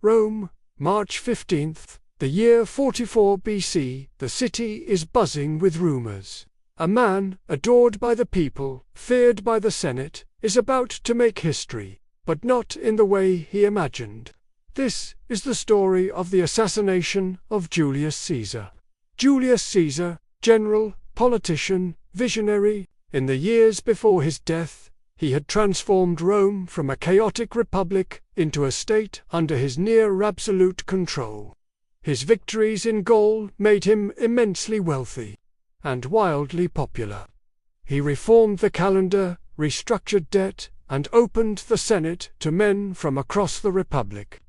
Rome, March 15th, the year 44 BC. The city is buzzing with rumors. A man, adored by the people, feared by the Senate, is about to make history, but not in the way he imagined. This is the story of the assassination of Julius Caesar. Julius Caesar, general, politician, visionary, in the years before his death, he had transformed Rome from a chaotic republic into a state under his near-absolute control. His victories in Gaul made him immensely wealthy and wildly popular. He reformed the calendar, restructured debt, and opened the Senate to men from across the republic.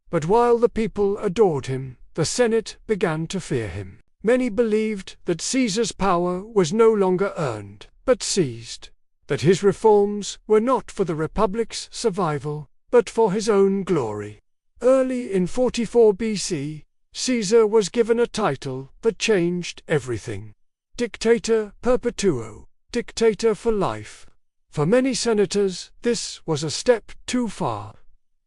But while the people adored him, the Senate began to fear him. Many believed that Caesar's power was no longer earned, but seized, that his reforms were not for the republic's survival, but for his own glory. Early in 44 BC, Caesar was given a title that changed everything. Dictator perpetuo, dictator for life. For many senators, this was a step too far.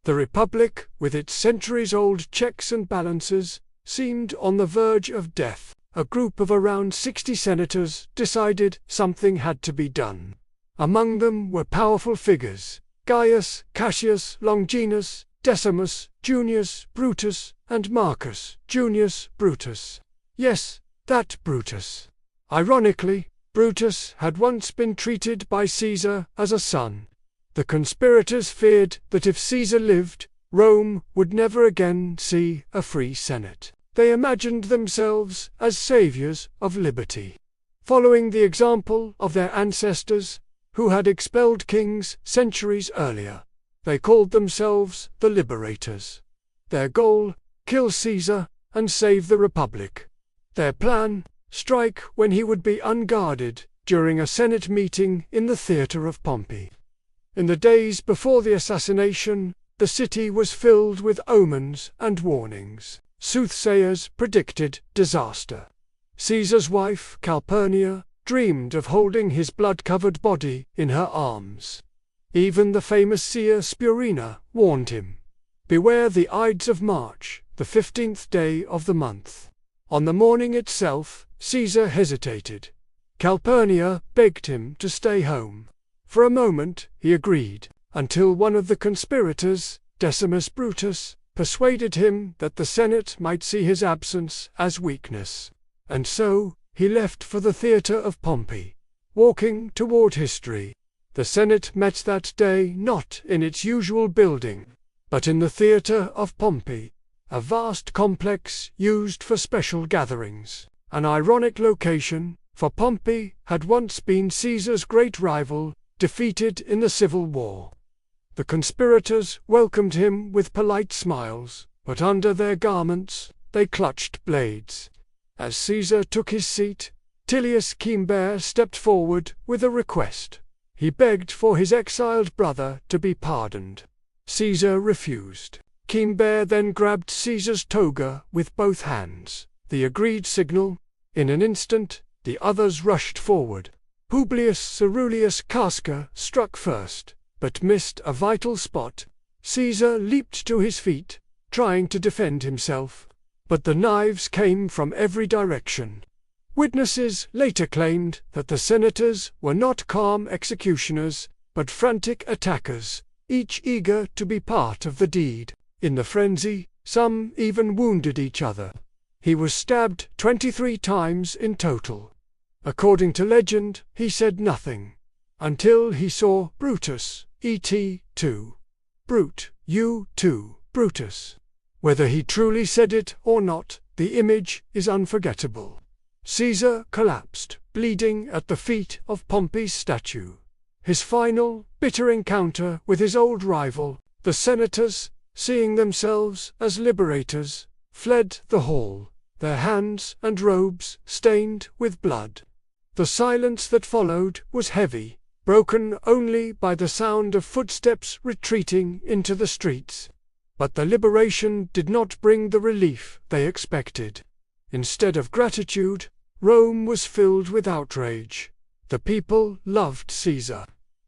The republic, with its centuries-old checks and balances, seemed on the verge of death. A group of around 60 senators decided something had to be done. Among them were powerful figures: Gaius, Cassius, Longinus, Decimus, Junius, Brutus, and Marcus, Junius, Brutus. Yes, that Brutus. Ironically, Brutus had once been treated by Caesar as a son. The conspirators feared that if Caesar lived, Rome would never again see a free Senate. They imagined themselves as saviors of liberty. Following the example of their ancestors, who had expelled kings centuries earlier, they called themselves the Liberators. Their goal: kill Caesar and save the Republic. Their plan: strike when he would be unguarded during a Senate meeting in the theatre of Pompey. In the days before the assassination, the city was filled with omens and warnings. Soothsayers predicted disaster. Caesar's wife, Calpurnia, dreamed of holding his blood-covered body in her arms. Even the famous seer Spurina warned him. Beware the Ides of March, the 15th day of the month. On the morning itself, Caesar hesitated. Calpurnia begged him to stay home. For a moment, he agreed, until one of the conspirators, Decimus Brutus, persuaded him that the Senate might see his absence as weakness. And so, he left for the theatre of Pompey. Walking toward history, the Senate met that day not in its usual building, but in the theatre of Pompey, a vast complex used for special gatherings. An ironic location, for Pompey had once been Caesar's great rival, defeated in the Civil War. The conspirators welcomed him with polite smiles, but under their garments they clutched blades. As Caesar took his seat, Tullius Cimber stepped forward with a request. He begged for his exiled brother to be pardoned. Caesar refused. Cimber then grabbed Caesar's toga with both hands, the agreed signal. In an instant, the others rushed forward. Publius Ceruleus Casca struck first, but missed a vital spot. Caesar leaped to his feet, trying to defend himself, but the knives came from every direction. Witnesses later claimed that the senators were not calm executioners, but frantic attackers, each eager to be part of the deed. In the frenzy, some even wounded each other. He was stabbed 23 times in total. According to legend, he said nothing, until he saw Brutus, et.2. Brute, you too, Brutus. Whether he truly said it or not, the image is unforgettable. Caesar collapsed, bleeding at the feet of Pompey's statue. His final, bitter encounter with his old rival, the senators, seeing themselves as liberators, fled the hall, their hands and robes stained with blood. The silence that followed was heavy, broken only by the sound of footsteps retreating into the streets. But the liberation did not bring the relief they expected. Instead of gratitude, Rome was filled with outrage. The people loved Caesar.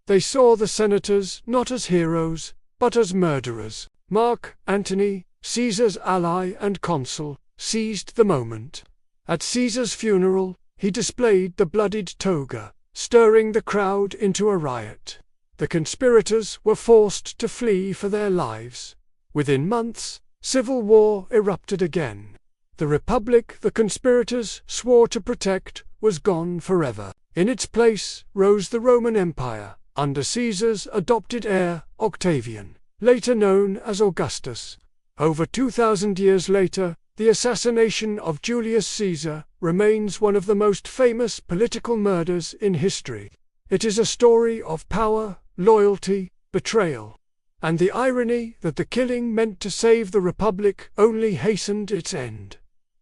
They saw the senators not as heroes, but as murderers. Mark Antony, Caesar's ally and consul, seized the moment. At Caesar's funeral, he displayed the bloodied toga, stirring the crowd into a riot. The conspirators were forced to flee for their lives. Within months, civil war erupted again. The republic the conspirators swore to protect was gone forever. In its place rose the Roman Empire, under Caesar's adopted heir, Octavian, later known as Augustus. Over 2,000 years later, the assassination of Julius Caesar remains one of the most famous political murders in history. It is a story of power, loyalty, betrayal, and the irony that the killing meant to save the Republic only hastened its end.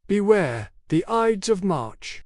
Beware the Ides of March.